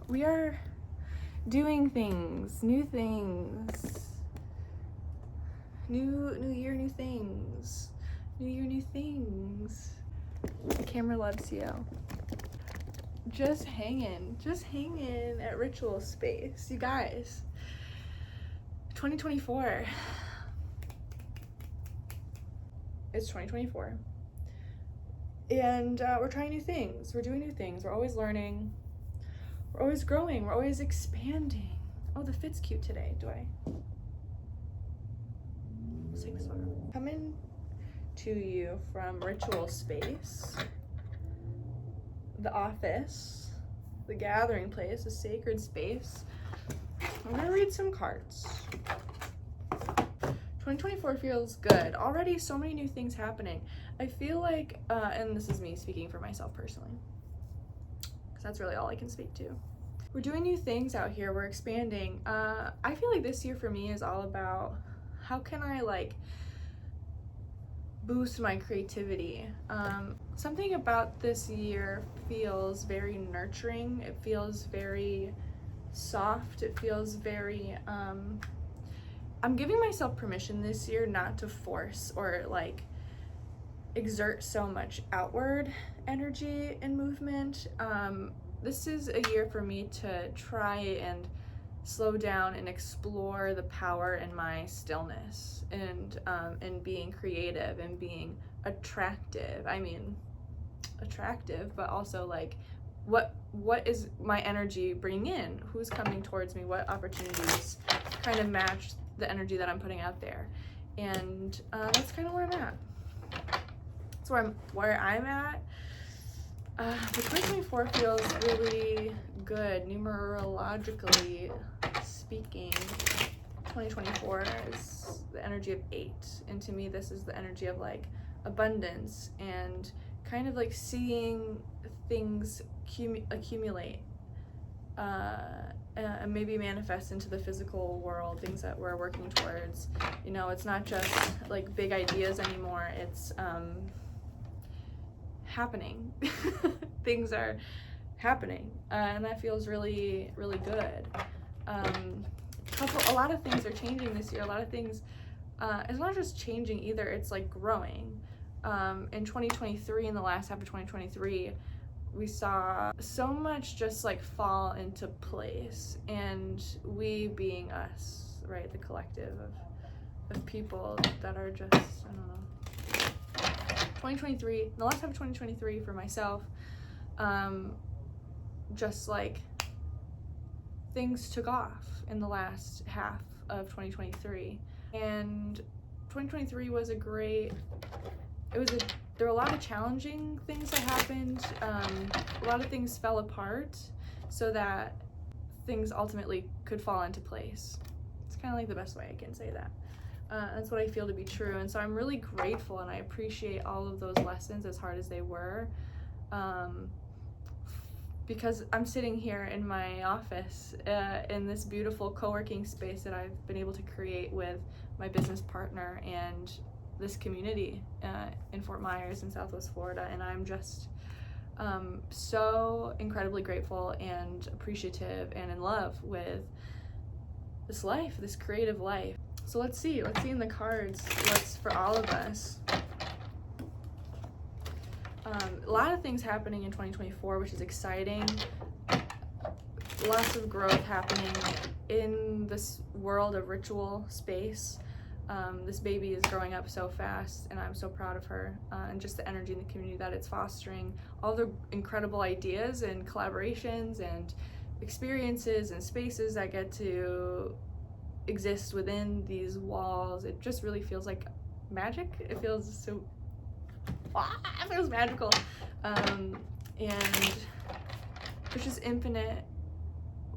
We are doing things, new things. New year, new things. New year, new things. The camera loves you. Just hanging at Ritual Space. You guys, 2024. It's 2024. And we're trying new things. We're doing new things. We're always learning. We're always growing. We're always expanding. Oh, the fit's cute today. Do I? Let's take this photo. Coming to you from Ritual Space, the office, the gathering place, the sacred space. I'm gonna read some cards. 2024 feels good. Already so many new things happening. I feel like, and this is me speaking for myself personally, because that's really all I can speak to. We're doing new things out here. We're expanding. I feel like this year for me is all about how can I like boost my creativity. Something about this year feels very nurturing. It feels very soft. It feels very, I'm giving myself permission this year not to force or like exert so much outward energy and movement. This is a year for me to try and slow down and explore the power in my stillness and being creative and being attractive. I mean, attractive, but also like what is my energy bringing in? Who's coming towards me? What opportunities kind of match the energy that I'm putting out there? And that's kind of where I'm at. That's where I'm at. The 2024 feels really good, numerologically speaking. 2024 is the energy of 8, and to me this is the energy of like abundance and kind of like seeing things accumulate and maybe manifest into the physical world, things that we're working towards. You know, it's not just like big ideas anymore, it's happening. Things are happening, and that feels really, really good. A lot of things are changing this year. A lot of things, it's not just changing either, it's like growing. In 2023, in the last half of 2023, we saw so much just like fall into place, and we being us, right, the collective of people that are just, I don't know. 2023, the last half of 2023 for myself, just like things took off in the last half of 2023, and 2023 was there were a lot of challenging things that happened. A lot of things fell apart so that things ultimately could fall into place. It's kind of like the best way I can say that. That's what I feel to be true, and so I'm really grateful and I appreciate all of those lessons, as hard as they were, because I'm sitting here in my office in this beautiful co-working space that I've been able to create with my business partner and this community in Fort Myers in Southwest Florida, and I'm just so incredibly grateful and appreciative and in love with this life, this creative life. So let's see in the cards what's for all of us. A lot of things happening in 2024, which is exciting. Lots of growth happening in this world of ritual space. This baby is growing up so fast, and I'm so proud of her, and just the energy in the community that it's fostering, all the incredible ideas and collaborations and experiences and spaces that get to exist within these walls. It just really feels like magic. It feels so, it feels magical, and there's just infinite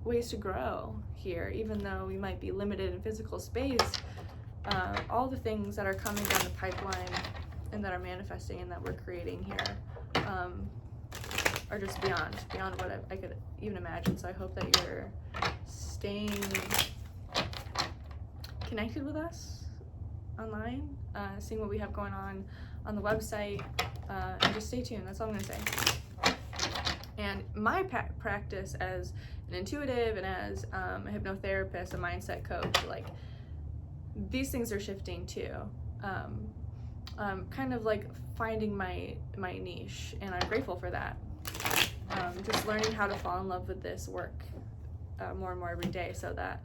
ways to grow here, even though we might be limited in physical space. All the things that are coming down the pipeline and that are manifesting and that we're creating here are just beyond what I could even imagine. So I hope that you're staying connected with us online, seeing what we have going on the website, and just stay tuned. That's all I'm gonna say. And my practice as an intuitive and as a hypnotherapist, a mindset coach, like these things are shifting too. Kind of like finding my niche, and I'm grateful for that. Just learning how to fall in love with this work more and more every day, so that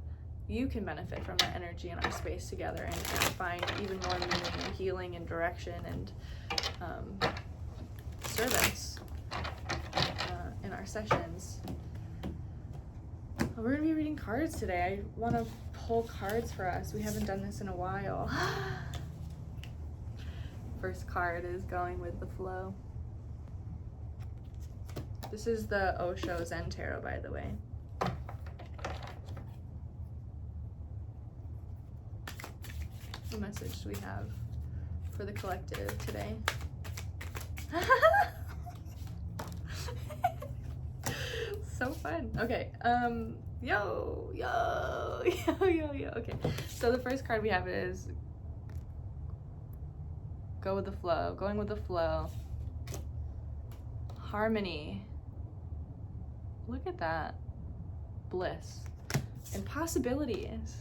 you can benefit from that energy in our space together, and find even more meaning and healing and direction and service in our sessions. We're going to be reading cards today. I want to pull cards for us. We haven't done this in a while. First card is going with the flow. This is the Osho Zen Tarot, by the way. What message do we have for the collective today? So fun. Okay. Yo. Okay. So the first card we have is go with the flow. Going with the flow. Harmony. Look at that. Bliss. And possibilities.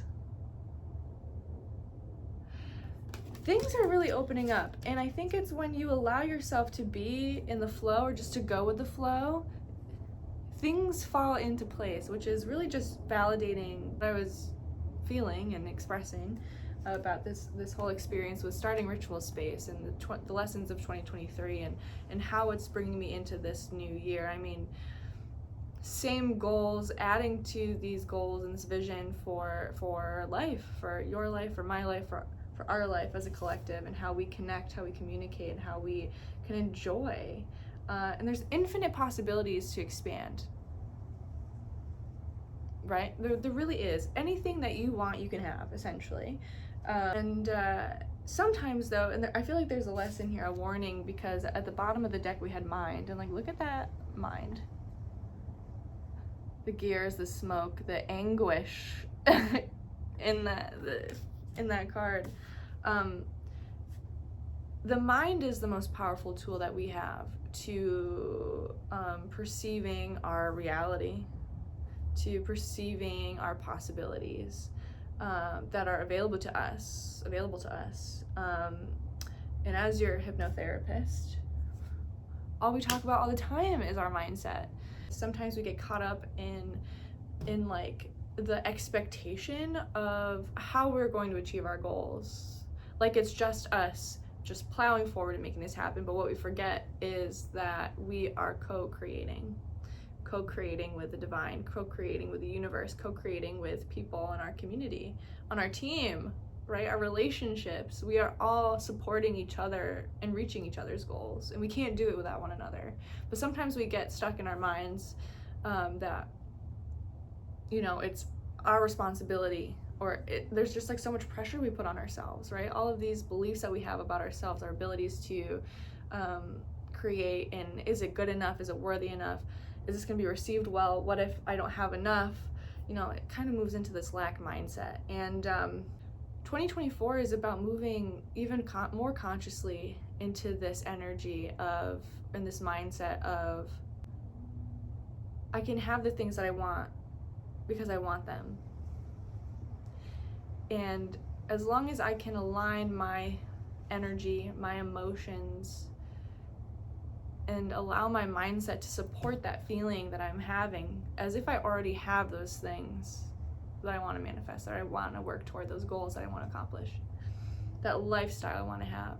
Things are really opening up, and I think it's when you allow yourself to be in the flow, or just to go with the flow, things fall into place, which is really just validating what I was feeling and expressing about this whole experience with starting Ritual Space and the lessons of 2023 and how it's bringing me into this new year. I mean, same goals, adding to these goals and this vision for life, for your life, for my life, for our life as a collective, and how we connect, how we communicate, how we can enjoy. And there's infinite possibilities to expand, right? There really is. Anything that you want, you can have, essentially. Sometimes though, and I feel like there's a lesson here, a warning, because at the bottom of the deck we had mind, and like, look at that mind. The gears, the smoke, the anguish in that card. The mind is the most powerful tool that we have to perceiving our reality, to perceiving our possibilities that are available to us. And as your hypnotherapist, all we talk about all the time is our mindset. Sometimes we get caught up in like the expectation of how we're going to achieve our goals. Like it's just us just plowing forward and making this happen. But what we forget is that we are co-creating with the divine, co-creating with the universe, co-creating with people in our community, on our team, right? Our relationships. We are all supporting each other and reaching each other's goals. And we can't do it without one another. But sometimes we get stuck in our minds that, you know, it's our responsibility, or there's just like so much pressure we put on ourselves, right? All of these beliefs that we have about ourselves, our abilities to create, and is it good enough? Is it worthy enough? Is this gonna be received well? What if I don't have enough? You know, it kind of moves into this lack mindset. And 2024 is about moving even more consciously into this energy of, and this mindset of, I can have the things that I want because I want them. And as long as I can align my energy, my emotions, and allow my mindset to support that feeling that I'm having, as if I already have those things that I want to manifest, that I want to work toward, those goals that I want to accomplish, that lifestyle I want to have.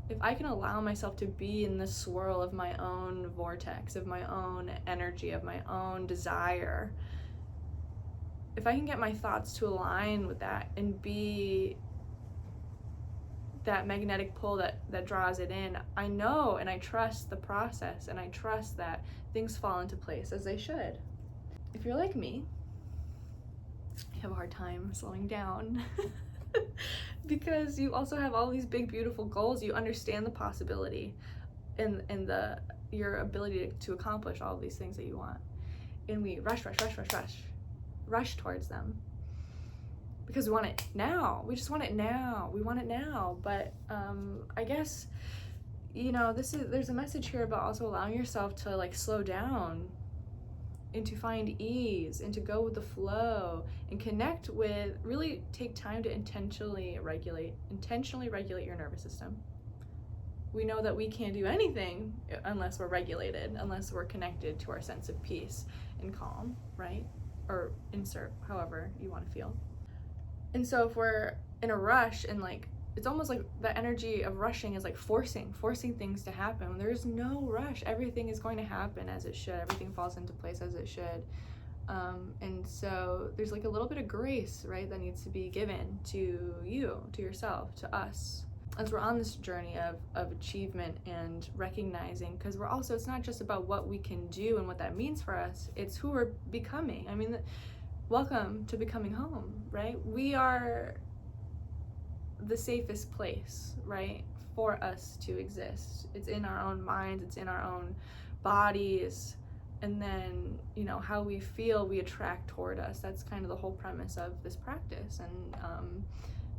If I can allow myself to be in the swirl of my own vortex, of my own energy, of my own desire, if I can get my thoughts to align with that and be that magnetic pull that draws it in, I know and I trust the process, and I trust that things fall into place as they should. If you're like me, you have a hard time slowing down because you also have all these big, beautiful goals. You understand the possibility and your ability to accomplish all of these things that you want. And we rush towards them because we want it now. We just want it now. We want it now. But I guess you know, there's a message here about also allowing yourself to like slow down and to find ease and to go with the flow and connect with, really take time to intentionally regulate your nervous system. We know that we can't do anything unless we're regulated, unless we're connected to our sense of peace and calm, right? Or insert however you want to feel. And so if we're in a rush, and like, it's almost like the energy of rushing is like forcing things to happen. When there's no rush, everything is going to happen as it should. Everything falls into place as it should. And so there's like a little bit of grace, right, that needs to be given to you, to yourself, to us, as we're on this journey of achievement and recognizing, because we're also, it's not just about what we can do and what that means for us, it's who we're becoming. I mean, welcome to becoming home, right? We are the safest place, right, for us to exist. It's in our own minds, it's in our own bodies, and then, you know, how we feel we attract toward us. That's kind of the whole premise of this practice and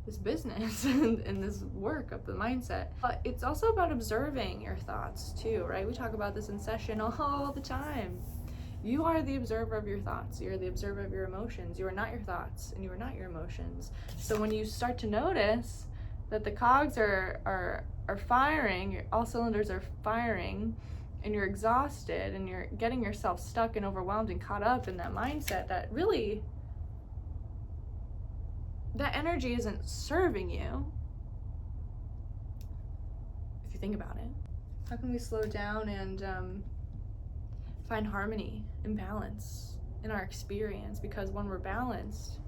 this business and this work of the mindset. But it's also about observing your thoughts too, right? We talk about this in session all the time. You are the observer of your thoughts. You're the observer of your emotions. You are not your thoughts, and you are not your emotions. So when you start to notice that the cogs are firing, all cylinders are firing, and you're exhausted, and you're getting yourself stuck and overwhelmed and caught up in that mindset, that really, that energy isn't serving you, if you think about it. How can we slow down and find harmony and balance in our experience? Because when we're balanced,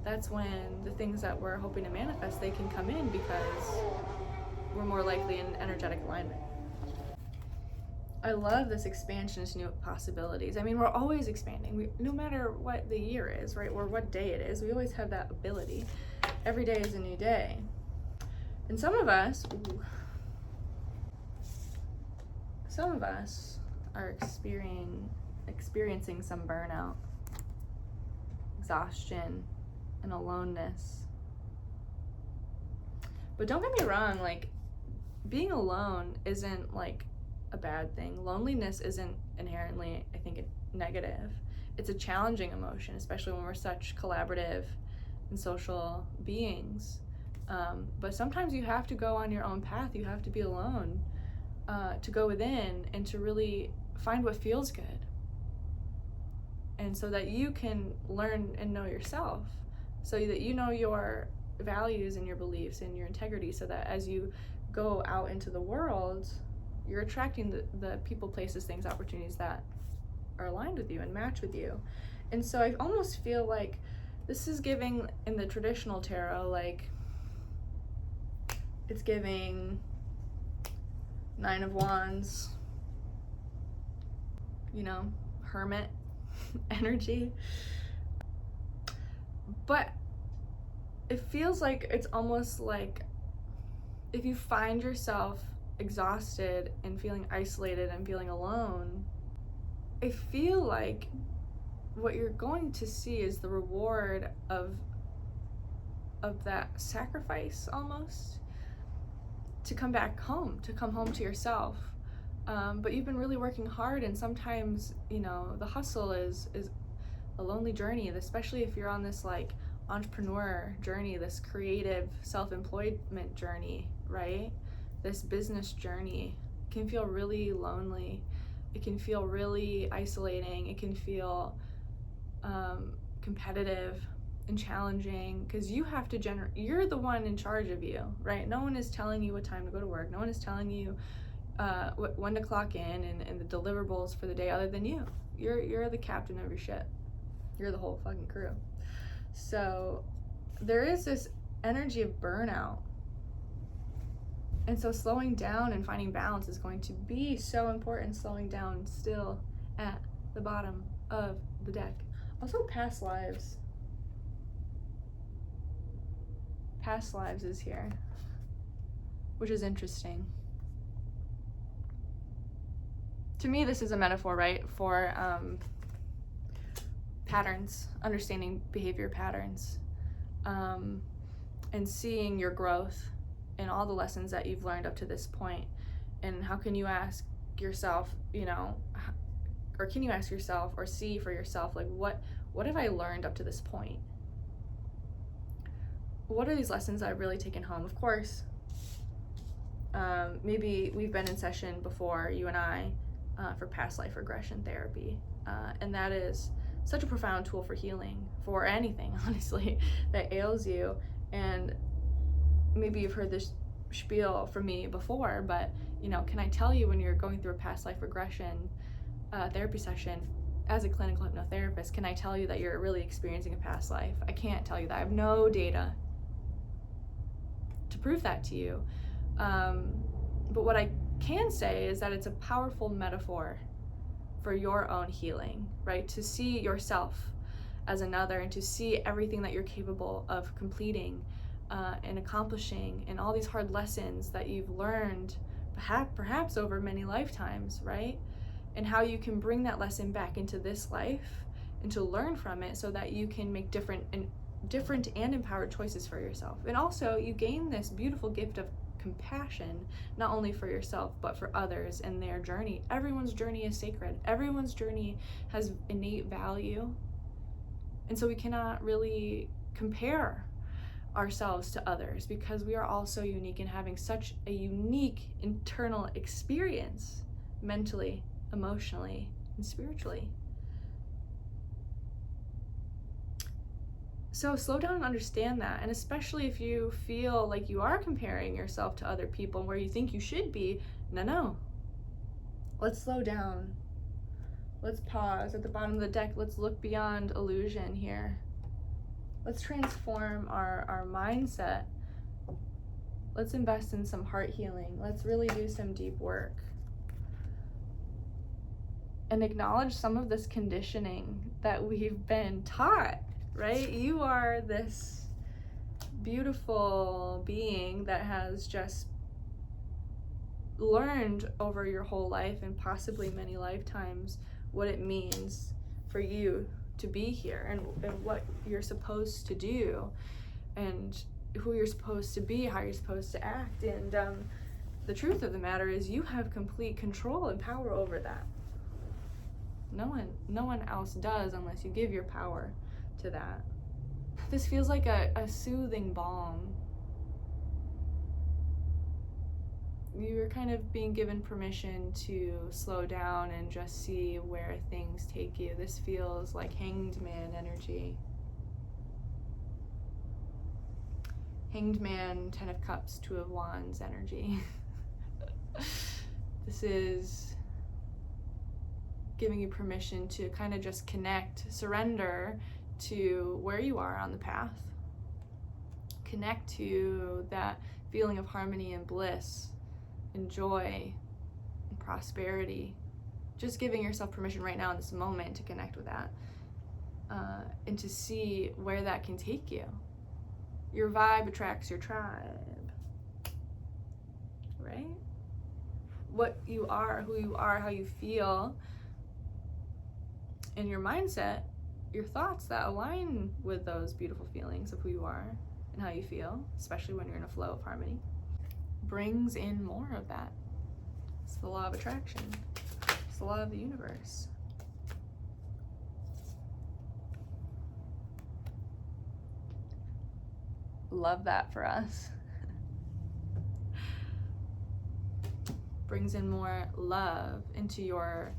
that's when the things that we're hoping to manifest, they can come in, because we're more likely in energetic alignment. I love this expansion to new possibilities. I mean, we're always expanding. No matter what the year is, right, or what day it is, we always have that ability. Every day is a new day. And some of us are experiencing some burnout, exhaustion, and aloneness. But don't get me wrong, like, being alone isn't like a bad thing. Loneliness isn't inherently, I think, negative. It's a challenging emotion, especially when we're such collaborative and social beings. But sometimes you have to go on your own path. You have to be alone to go within and to really find what feels good. And so that you can learn and know yourself, so that you know your values and your beliefs and your integrity, so that as you go out into the world, you're attracting the people, places, things, opportunities that are aligned with you and match with you. And so I almost feel like this is giving, in the traditional tarot, like, it's giving Nine of Wands, you know, Hermit energy. But it feels like it's almost like if you find yourself exhausted and feeling isolated and feeling alone, I feel like what you're going to see is the reward of that sacrifice, almost, to come back home, to come home to yourself. But you've been really working hard, and sometimes, you know, the hustle is a lonely journey, especially if you're on this like entrepreneur journey, this creative self-employment journey, right? This business journey can feel really lonely. It can feel really isolating. It can feel competitive and challenging, because you have to you're the one in charge of you, right? No one is telling you what time to go to work. No one is telling you when to clock in and the deliverables for the day, other than you. You're the captain of your ship. You're the whole fucking crew. So there is this energy of burnout. And so slowing down and finding balance is going to be so important. Slowing down still at the bottom of the deck. Also, past lives. Past lives is here, which is interesting. To me, this is a metaphor, right, for patterns, understanding behavior patterns, and seeing your growth and all the lessons that you've learned up to this point, And how can you ask yourself, or can you ask yourself or see for yourself, like, what have I learned up to this point? What are these lessons I've really taken home? Of course, maybe we've been in session before, you and I, for past life regression therapy. And that is such a profound tool for healing, for anything, honestly, that ails you. And maybe you've heard this spiel from me before, but, can I tell you, when you're going through a past life regression therapy session, as a clinical hypnotherapist, can I tell you that you're really experiencing a past life? I can't tell you that. I have no data to prove that to you. But what I can say is that it's a powerful metaphor for your own healing, right? To see yourself as another, and to see everything that you're capable of completing and accomplishing, and all these hard lessons that you've learned perhaps over many lifetimes, right? And how you can bring that lesson back into this life and to learn from it, so that you can make different and empowered choices for yourself. And also, you gain this beautiful gift of compassion, not only for yourself but for others and their journey. Everyone's journey is sacred. Everyone's journey has innate value, and so we cannot really compare ourselves to others, because we are all so unique and having such a unique internal experience, mentally, emotionally, and spiritually. So slow down and understand that. And especially if you feel like you are comparing yourself to other people where you think you should be, no. Let's slow down. Let's pause at the bottom of the deck. Let's look beyond illusion here. Let's transform our mindset. Let's invest in some heart healing. Let's really do some deep work. And acknowledge some of this conditioning that we've been taught, right? You are this beautiful being that has just learned over your whole life, and possibly many lifetimes, what it means for you to be here, and what you're supposed to do, and who you're supposed to be, how you're supposed to act. And the truth of the matter is, you have complete control and power over that. No one else does, unless you give your power to that. This feels like a soothing balm. You're kind of being given permission to slow down and just see where things take you. This feels like Hanged Man energy. Hanged Man, 10 of Cups, 2 of Wands energy. This is giving you permission to kind of just connect, surrender to where you are on the path. Connect to that feeling of harmony and bliss and joy and prosperity. Just giving yourself permission right now in this moment to connect with that, and to see where that can take you. Your vibe attracts your tribe, right? What you are, who you are, how you feel, and your mindset, your thoughts that align with those beautiful feelings of who you are and how you feel, especially when you're in a flow of harmony, brings in more of that. It's the law of attraction. It's the law of the universe. Love that for us. Brings in more love into your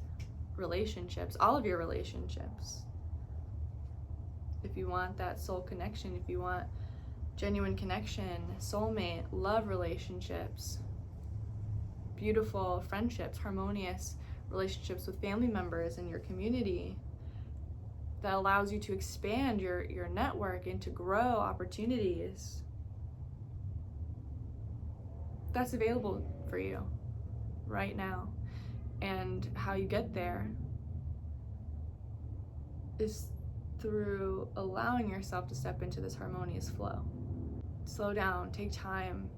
relationships, all of your relationships. If you want that soul connection, if you want genuine connection, soulmate, love relationships, beautiful friendships, harmonious relationships with family members in your community, that allows you to expand your network and to grow opportunities, that's available for you right now. And how you get there is through allowing yourself to step into this harmonious flow. Slow down, take time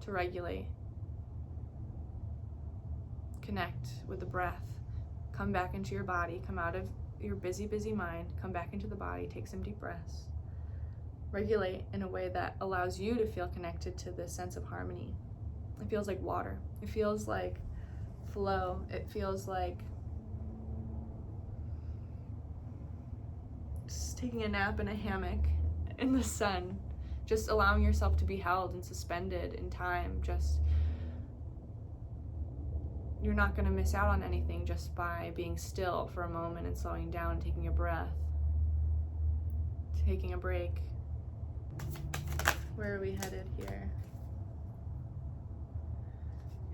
to regulate. Connect with the breath. Come back into your body, come out of your busy mind, come back into the body, take some deep breaths. Regulate in a way that allows you to feel connected to this sense of harmony. It feels like water. It feels like flow. It feels like just taking a nap in a hammock in the sun, just allowing yourself to be held and suspended in time. Just, you're not going to miss out on anything just by being still for a moment and slowing down, taking a breath, taking a break. Where are we headed here?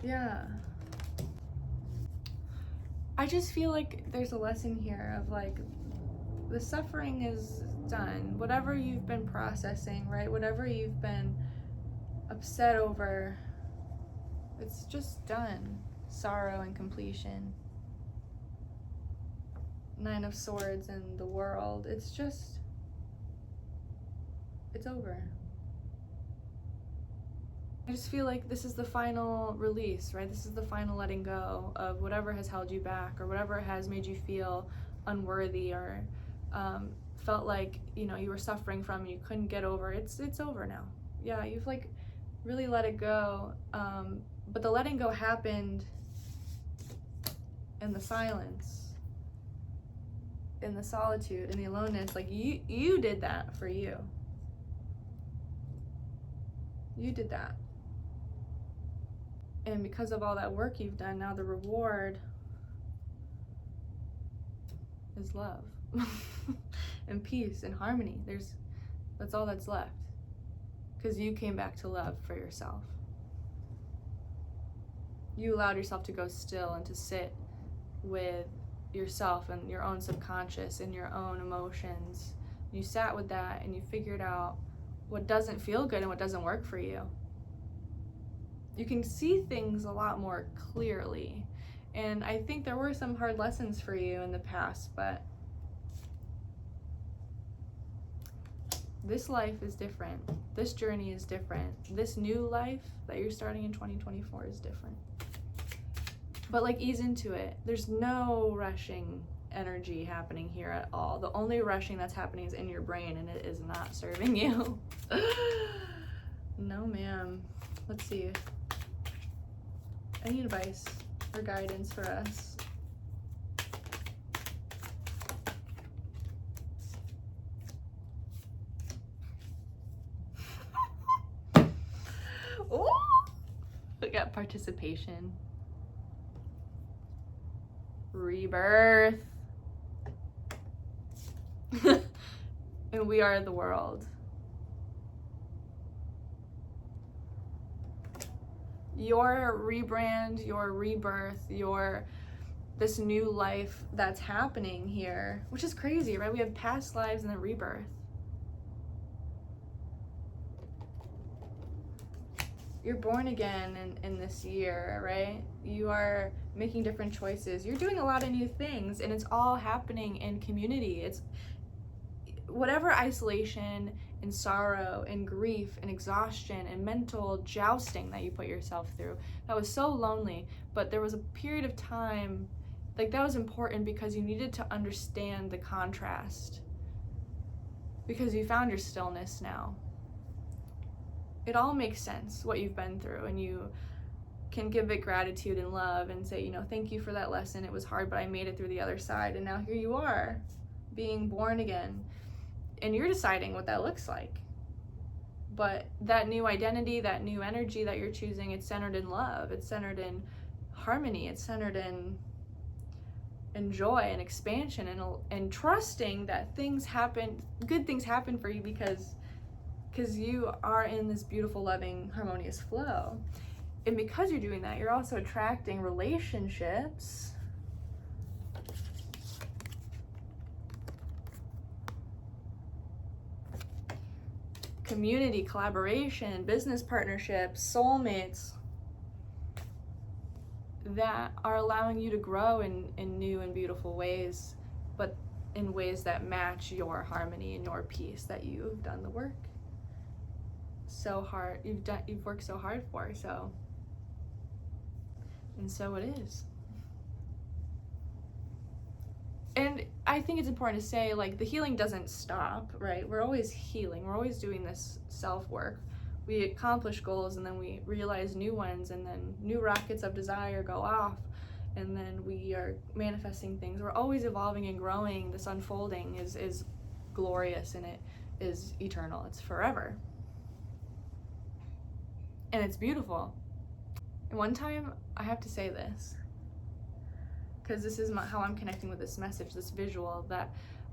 Yeah. I just feel like there's a lesson here of like, the suffering is done. Whatever you've been processing, right? Whatever you've been upset over, it's just done. Sorrow and completion. Nine of Swords and the World. It's over. I just feel like this is the final release, right? This is the final letting go of whatever has held you back or whatever has made you feel unworthy or felt like, you know, you were suffering from and you couldn't get over. It's over now. Yeah, you've like really let it go. But the letting go happened in the silence, in the solitude, in the aloneness. Like you did that for you. You did that. And because of all that work you've done, now the reward is love and peace and harmony. That's all that's left. Because you came back to love for yourself. You allowed yourself to go still and to sit with yourself and your own subconscious and your own emotions. You sat with that and you figured out what doesn't feel good and what doesn't work for you. You can see things a lot more clearly. And I think there were some hard lessons for you in the past, but this life is different. This journey is different. This new life that you're starting in 2024 is different. But like, ease into it. There's no rushing energy happening here at all. The only rushing that's happening is in your brain, and it is not serving you. No, ma'am. Let's see. Any advice or guidance for us? Ooh! We got participation. Rebirth. And we are the world. Your rebrand, your rebirth, this new life that's happening here, which is crazy, right? We have past lives and then rebirth. You're born again in this year, right? You are making different choices. You're doing a lot of new things, and it's all happening in community. It's whatever isolation and sorrow and grief and exhaustion and mental jousting that you put yourself through, that was so lonely. But there was a period of time, like, that was important because you needed to understand the contrast, because you found your stillness now. It all makes sense, what you've been through, and you can give it gratitude and love and say, you know, thank you for that lesson. It was hard, but I made it through the other side, and now here you are, being born again, and you're deciding what that looks like. But that new identity, that new energy that you're choosing, it's centered in love, it's centered in harmony, it's centered in joy and expansion, and trusting that things happen, good things happen for you because you are in this beautiful, loving, harmonious flow. And because you're doing that, you're also attracting relationships community, collaboration, business partnerships, soulmates that are allowing you to grow in new and beautiful ways, but in ways that match your harmony and your peace that you've done the work so hard, you've worked so hard for. So it is. And I think it's important to say, like, the healing doesn't stop, right? We're always healing. We're always doing this self-work. we accomplish goals, and then we realize new ones, and then new rockets of desire go off, and then we are manifesting things. We're always evolving and growing. This unfolding is glorious, and it is eternal. It's forever. And it's beautiful. And one time, I have to say this, because this is how I'm connecting with this message, this visual, that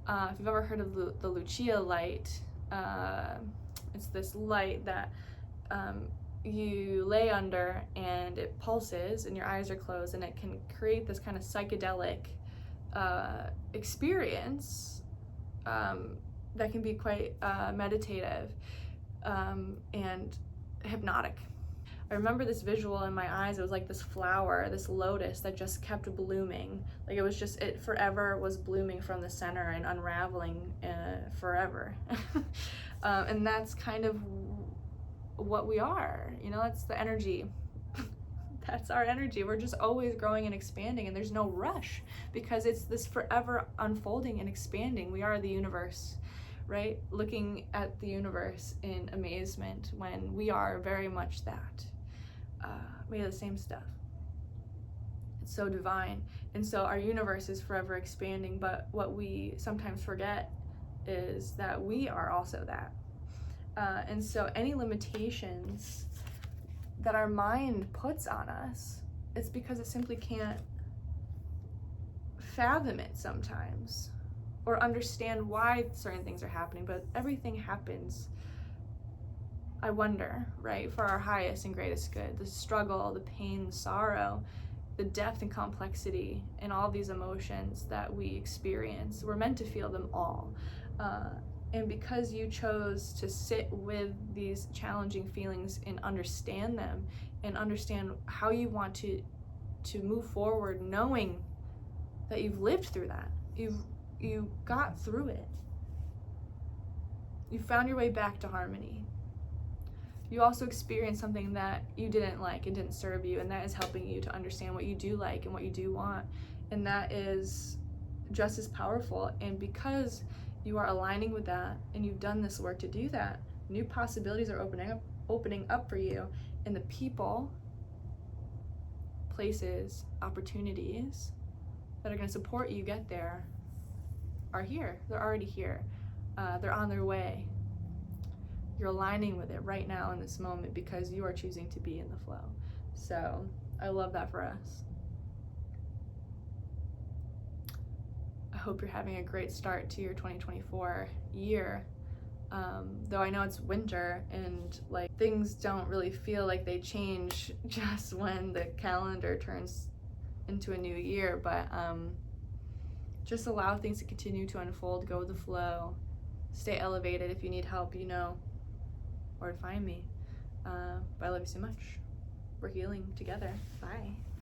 if you've ever heard of the Lucia light, it's this light that you lay under and it pulses and your eyes are closed, and it can create this kind of psychedelic experience that can be quite meditative and hypnotic. I remember this visual in my eyes. It was like this flower, this lotus that just kept blooming. Like it forever was blooming from the center and unraveling forever. And that's kind of what we are, you know, that's the energy. That's our energy. We're just always growing and expanding, and there's no rush because it's this forever unfolding and expanding. We are the universe, right? Looking at the universe in amazement when we are very much that. Made of the same stuff. It's so divine. And so our universe is forever expanding, but what we sometimes forget is that we are also that. And so any limitations that our mind puts on us, it's because it simply can't fathom it sometimes or understand why certain things are happening, but everything happens, I wonder, right, for our highest and greatest good. The struggle, the pain, the sorrow, the depth and complexity in all these emotions that we experience, we're meant to feel them all. And because you chose to sit with these challenging feelings and understand them and understand how you want to move forward, knowing that you've lived through that, you got through it, you found your way back to harmony. You also experienced something that you didn't like and didn't serve you, and that is helping you to understand what you do like and what you do want, and that is just as powerful. And because you are aligning with that and you've done this work to do that, new possibilities are opening up for you, and the people, places, opportunities that are going to support you get there are here. They're already here. They're on their way. You're aligning with it right now in this moment because you are choosing to be in the flow. So I love that for us. I hope you're having a great start to your 2024 year. Though I know it's winter and like things don't really feel like they change just when the calendar turns into a new year, but just allow things to continue to unfold, go with the flow, stay elevated. If you need help, you know where to find me. But I love you so much. We're healing together. Bye.